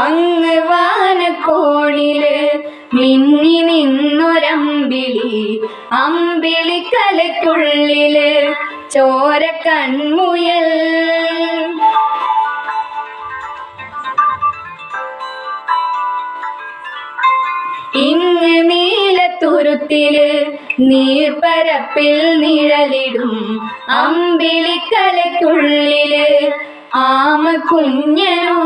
അങ്ങ് വാനക്കോണില് മിന്നി നിന്നൊരമ്പിളി, അമ്പിളിക്കലയ്ക്കുള്ളില് ചോര കൺമുയൽ. ഇങ്ങ് നീലത്തുരുത്തില് നീർപ്പരപ്പിൽ നിഴലിടും, അമ്പിളിക്കലയ്ക്കുള്ളില് ആമ കുഞ്ഞനോ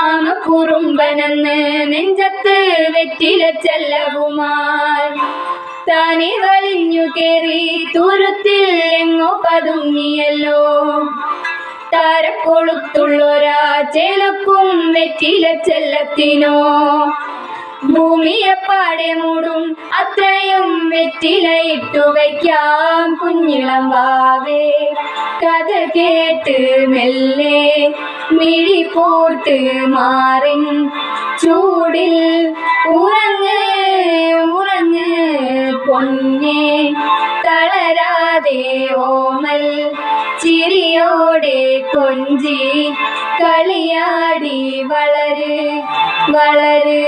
ആമ കുറുമ്പനെന്ന് നെഞ്ചത്ത് വെറ്റില ചെല്ലവുമായി താനെ വലിഞ്ഞു കേറി തുരുത്തിൽ എങ്ങോ പതുങ്ങിയല്ലോ. താരക്കൊളുത്തുള്ളൊരാ ചേലക്കും വെറ്റില ചെല്ലത്തിനോ ഭൂമിയെപ്പാടെ മൂടും അത്രയും വെറ്റില ഇട്ടു വയ്ക്കാം കുഞ്ഞിളം വാവേ. കഥ കേട്ട് മെല്ലെ മിഴി പോട്ട് മാറിൻ ചൂടിൽ ഉറങ്ങ് ഉറങ്ങ് പൊന്നേ, തളരാതെ ഓമൽ ചിരിയോടെ കൊഞ്ചി കളിയാടി വളര് വളര്.